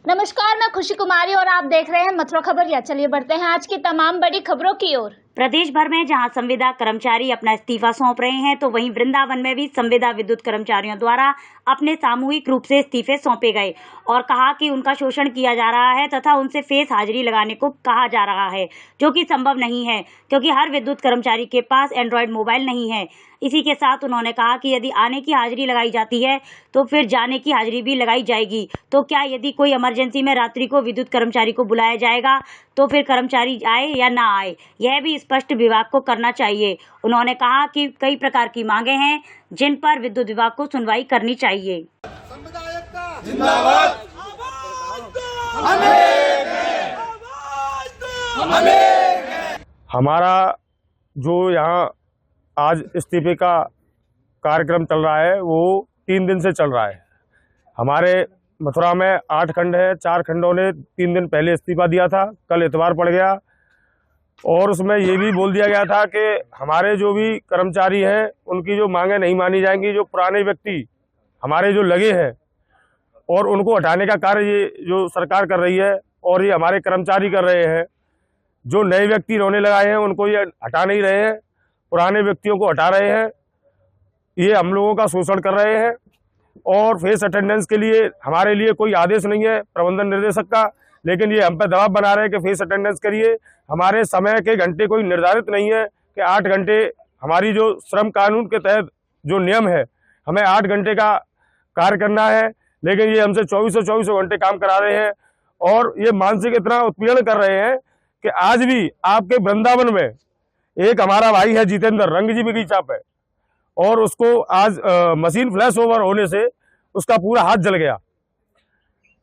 नमस्कार, मैं खुशी कुमारी और आप देख रहे हैं मथुरा खबरिया। चलिए बढ़ते हैं आज की तमाम बड़ी खबरों की ओर। प्रदेश भर में जहां संविदा कर्मचारी अपना इस्तीफा सौंप रहे हैं, तो वहीं वृंदावन में भी संविदा विद्युत कर्मचारियों द्वारा अपने सामूहिक रूप से इस्तीफे सौंपे गए और कहा कि उनका शोषण किया जा रहा है तथा उनसे फेस हाजिरी लगाने को कहा जा रहा है, जो कि संभव नहीं है क्योंकि हर विद्युत कर्मचारी के पास एंड्रॉयड मोबाइल नहीं है। इसी के साथ उन्होंने कहा कि यदि आने की हाजिरी लगाई जाती है तो फिर जाने की हाजिरी भी लगाई जाएगी। तो क्या यदि कोई इमरजेंसी में रात्रि को विद्युत कर्मचारी को बुलाया जाएगा तो फिर कर्मचारी आए या ना आए, यह भी स्पष्ट विभाग को करना चाहिए। उन्होंने कहा कि कई प्रकार की मांगे हैं जिन पर विद्युत विभाग को सुनवाई करनी चाहिए। जिंदाबाद। हमारा जो यहाँ आज इस्तीफे का कार्यक्रम चल रहा है वो 3 दिन से चल रहा है। हमारे मथुरा में 8 खंड है, 4 खंडों ने 3 दिन पहले इस्तीफा दिया था। कल इतवार पड़ गया और उसमें ये भी बोल दिया गया था कि हमारे जो भी कर्मचारी हैं उनकी जो मांगें नहीं मानी जाएंगी। जो पुराने व्यक्ति हमारे जो लगे हैं और उनको हटाने का कार्य ये जो सरकार कर रही है और ये हमारे कर्मचारी कर रहे हैं। जो नए व्यक्ति रोने लगाए हैं उनको ये हटा नहीं रहे हैं, पुराने व्यक्तियों को हटा रहे हैं। ये हम लोगों का शोषण कर रहे हैं और फेस अटेंडेंस के लिए हमारे लिए कोई आदेश नहीं है प्रबंधन निर्देशक का, लेकिन ये हम पे दबाव बना रहे हैं कि फेस अटेंडेंस करिए। हमारे समय के घंटे कोई निर्धारित नहीं है कि 8 घंटे हमारी जो श्रम कानून के तहत जो नियम है हमें 8 घंटे का कार्य करना है, लेकिन ये हमसे 24 घंटे काम करा रहे हैं और ये मानसिक इतना उत्पीड़न कर रहे हैं कि आज भी आपके वृंदावन में एक हमारा भाई है जितेंद्र रंगजी बगीचा पे, और उसको आज मशीन फ्लैश ओवर होने से उसका पूरा हाथ जल गया।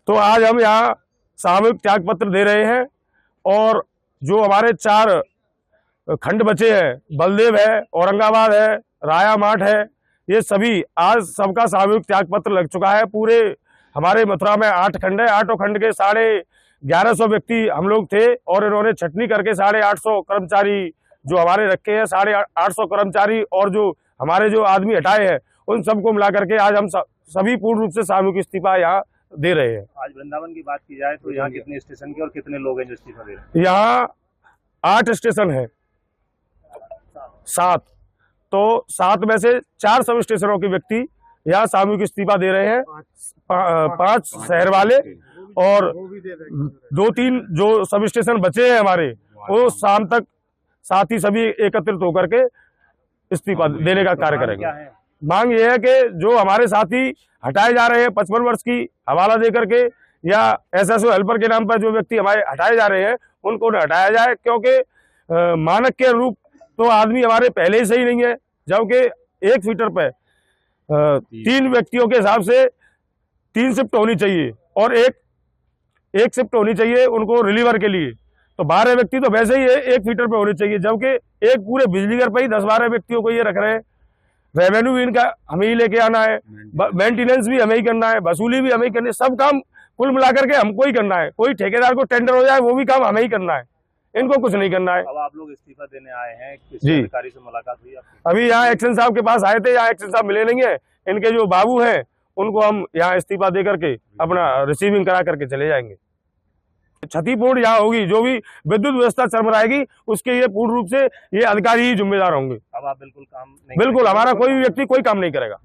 तो आज हम यहाँ सामूहिक त्याग पत्र दे रहे हैं और जो हमारे 4 खंड बचे हैं, बलदेव है, औरंगाबाद है, राया माठ है, ये सभी आज सबका सामूहिक त्याग पत्र लग चुका है। पूरे हमारे मथुरा में 8 खंड है, 8 खंड के 1150 व्यक्ति हम लोग थे और इन्होंने छटनी करके 850 कर्मचारी जो हमारे रखे हैं, 850 कर्मचारी और जो हमारे जो आदमी हटाए हैं उन सबको मिला करके आज हम सभी पूर्ण रूप से सामूहिक इस्तीफा यहाँ दे रहे हैं। आज वृंदावन की बात की जाए तो यहाँ कितने स्टेशन के और कितने लोग हैं जो इस्तीफा दे रहे हैं? यहाँ 8 स्टेशन है, 7, तो 7 में से 4 सब स्टेशनों के व्यक्ति यहाँ सामूहिक इस्तीफा दे रहे हैं। 5 शहर वाले और 2-3 जो सब स्टेशन बचे हैं हमारे, वो शाम तक साथ ही सभी एकत्रित होकर के इस्तीफा देने का कार्य करेंगे। मांग ये है कि जो हमारे साथी हटाए जा रहे हैं 55 वर्ष की हवाला दे करके या एसएसओ हेल्पर के नाम पर जो व्यक्ति हमारे हटाए जा रहे हैं उनको हटाया जाए, क्योंकि मानक के अनुरूप तो आदमी हमारे पहले ही सही नहीं है। जबकि 1 फीटर पे 3 व्यक्तियों के हिसाब से 3 शिफ्ट होनी चाहिए और एक शिफ्ट होनी चाहिए उनको रिलीवर के लिए, तो 12 व्यक्ति तो वैसे ही 1 फीटर पे होने चाहिए, जबकि एक पूरे बिजली घर पे ही 10-12 व्यक्तियों को ये रख रहे हैं। रेवेन्यू भी इनका हमें ही लेके आना है, मेंटेनेंस भी हमें ही करना है, वसूली भी हमें ही करनी है, सब काम कुल मिलाकर के हमको ही करना है। कोई ठेकेदार को टेंडर हो जाए वो भी काम हमें ही करना है, इनको कुछ नहीं करना है। अब आप लोग इस्तीफा देने आए हैं, किसी अधिकारी से मुलाकात हुई आपकी? अभी यहाँ एक्शन साहब के पास आए थे, यहाँ एक्शन साहब मिले नहीं है। इनके जो बाबू हैं उनको हम यहाँ इस्तीफा दे करके अपना रिसीविंग करा करके चले जाएंगे। क्षतिपूर्ण यहाँ होगी, जो भी विद्युत व्यवस्था चरमराएगी उसके लिए पूर्ण रूप से ये अधिकारी ही जिम्मेदार होंगे। अब आप बिल्कुल काम नहीं बिल्कुल हमारा कोई भी व्यक्ति कोई काम नहीं करेगा।